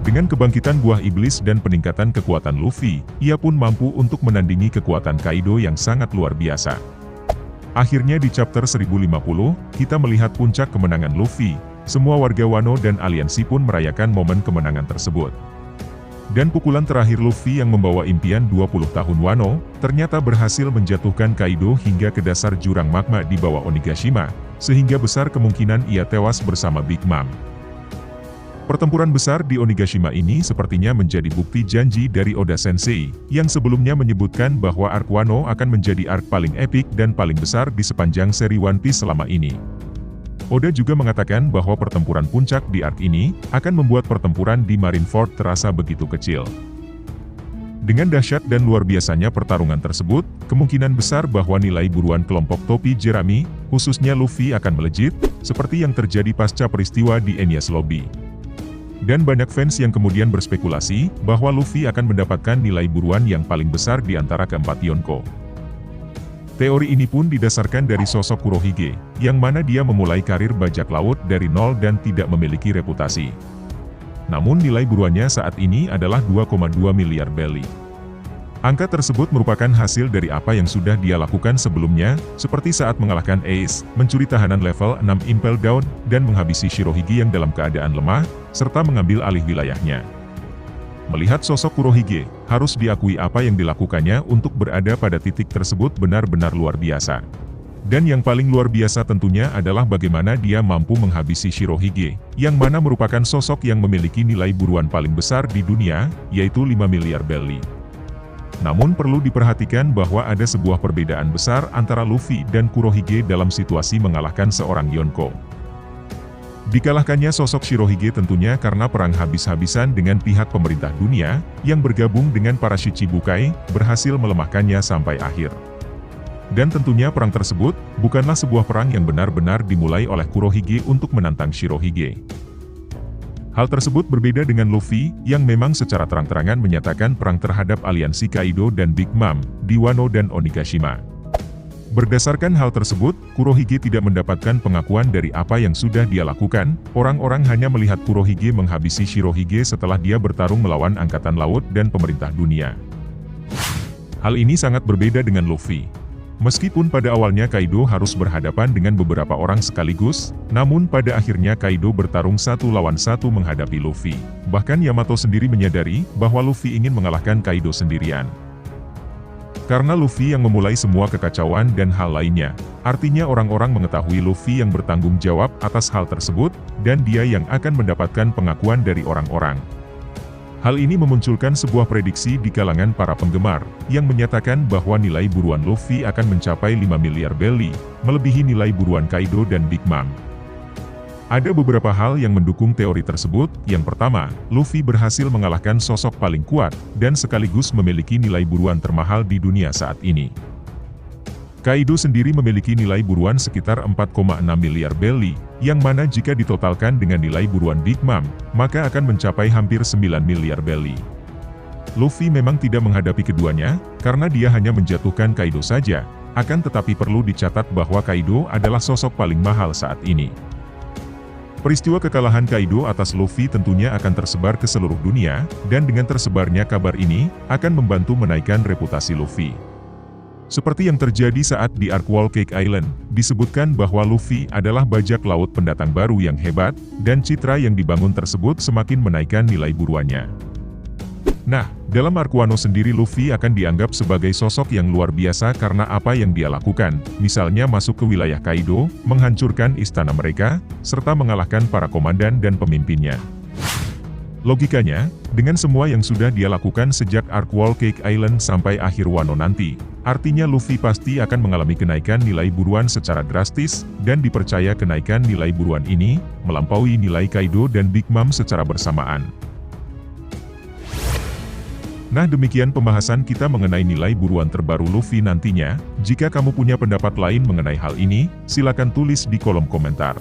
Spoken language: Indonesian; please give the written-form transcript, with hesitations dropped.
Dengan kebangkitan buah iblis dan peningkatan kekuatan Luffy, ia pun mampu untuk menandingi kekuatan Kaido yang sangat luar biasa. Akhirnya di chapter 1050, kita melihat puncak kemenangan Luffy. Semua warga Wano dan aliansi pun merayakan momen kemenangan tersebut. Dan pukulan terakhir Luffy yang membawa impian 20 tahun Wano, ternyata berhasil menjatuhkan Kaido hingga ke dasar jurang magma di bawah Onigashima, sehingga besar kemungkinan ia tewas bersama Big Mom. Pertempuran besar di Onigashima ini sepertinya menjadi bukti janji dari Oda Sensei, yang sebelumnya menyebutkan bahwa arc Wano akan menjadi arc paling epik dan paling besar di sepanjang seri One Piece selama ini. Oda juga mengatakan bahwa pertempuran puncak di arc ini, akan membuat pertempuran di Marineford terasa begitu kecil. Dengan dahsyat dan luar biasanya pertarungan tersebut, kemungkinan besar bahwa nilai buruan kelompok topi jerami, khususnya Luffy akan melejit, seperti yang terjadi pasca peristiwa di Enies Lobby. Dan banyak fans yang kemudian berspekulasi, bahwa Luffy akan mendapatkan nilai buruan yang paling besar di antara keempat Yonko. Teori ini pun didasarkan dari sosok Kurohige, yang mana dia memulai karir bajak laut dari nol dan tidak memiliki reputasi. Namun nilai buruannya saat ini adalah 2,2 miliar belly. Angka tersebut merupakan hasil dari apa yang sudah dia lakukan sebelumnya, seperti saat mengalahkan Ace, mencuri tahanan level 6 Impel Down, dan menghabisi Shirohige yang dalam keadaan lemah, serta mengambil alih wilayahnya. Melihat sosok Kurohige, harus diakui apa yang dilakukannya untuk berada pada titik tersebut benar-benar luar biasa. Dan yang paling luar biasa tentunya adalah bagaimana dia mampu menghabisi Shirohige, yang mana merupakan sosok yang memiliki nilai buruan paling besar di dunia, yaitu 5 miliar belly. Namun perlu diperhatikan bahwa ada sebuah perbedaan besar antara Luffy dan Kurohige dalam situasi mengalahkan seorang Yonko. Dikalahkannya sosok Shirohige tentunya karena perang habis-habisan dengan pihak pemerintah dunia, yang bergabung dengan para Shichibukai, berhasil melemahkannya sampai akhir. Dan tentunya perang tersebut, bukanlah sebuah perang yang benar-benar dimulai oleh Kurohige untuk menantang Shirohige. Hal tersebut berbeda dengan Luffy, yang memang secara terang-terangan menyatakan perang terhadap aliansi Kaido dan Big Mom, di Wano dan Onigashima. Berdasarkan hal tersebut, Kurohige tidak mendapatkan pengakuan dari apa yang sudah dia lakukan, orang-orang hanya melihat Kurohige menghabisi Shirohige setelah dia bertarung melawan Angkatan Laut dan pemerintah dunia. Hal ini sangat berbeda dengan Luffy. Meskipun pada awalnya Kaido harus berhadapan dengan beberapa orang sekaligus, namun pada akhirnya Kaido bertarung 1 lawan 1 menghadapi Luffy. Bahkan Yamato sendiri menyadari bahwa Luffy ingin mengalahkan Kaido sendirian. Karena Luffy yang memulai semua kekacauan dan hal lainnya, artinya orang-orang mengetahui Luffy yang bertanggung jawab atas hal tersebut, dan dia yang akan mendapatkan pengakuan dari orang-orang. Hal ini memunculkan sebuah prediksi di kalangan para penggemar, yang menyatakan bahwa nilai buruan Luffy akan mencapai 5 miliar belly, melebihi nilai buruan Kaido dan Big Mom. Ada beberapa hal yang mendukung teori tersebut. Yang pertama, Luffy berhasil mengalahkan sosok paling kuat, dan sekaligus memiliki nilai buruan termahal di dunia saat ini. Kaido sendiri memiliki nilai buruan sekitar 4,6 miliar belly, yang mana jika ditotalkan dengan nilai buruan Big Mom, maka akan mencapai hampir 9 miliar belly. Luffy memang tidak menghadapi keduanya, karena dia hanya menjatuhkan Kaido saja, akan tetapi perlu dicatat bahwa Kaido adalah sosok paling mahal saat ini. Peristiwa kekalahan Kaido atas Luffy tentunya akan tersebar ke seluruh dunia, dan dengan tersebarnya kabar ini, akan membantu menaikkan reputasi Luffy. Seperti yang terjadi saat di arc Whole Cake Island, disebutkan bahwa Luffy adalah bajak laut pendatang baru yang hebat, dan citra yang dibangun tersebut semakin menaikkan nilai buruannya. Nah, dalam arc Wano sendiri Luffy akan dianggap sebagai sosok yang luar biasa karena apa yang dia lakukan, misalnya masuk ke wilayah Kaido, menghancurkan istana mereka, serta mengalahkan para komandan dan pemimpinnya. Logikanya, dengan semua yang sudah dia lakukan sejak arc Whole Cake Island sampai akhir Wano nanti, artinya Luffy pasti akan mengalami kenaikan nilai buruan secara drastis, dan dipercaya kenaikan nilai buruan ini, melampaui nilai Kaido dan Big Mom secara bersamaan. Nah, demikian pembahasan kita mengenai nilai buruan terbaru Luffy nantinya. Jika kamu punya pendapat lain mengenai hal ini, silakan tulis di kolom komentar.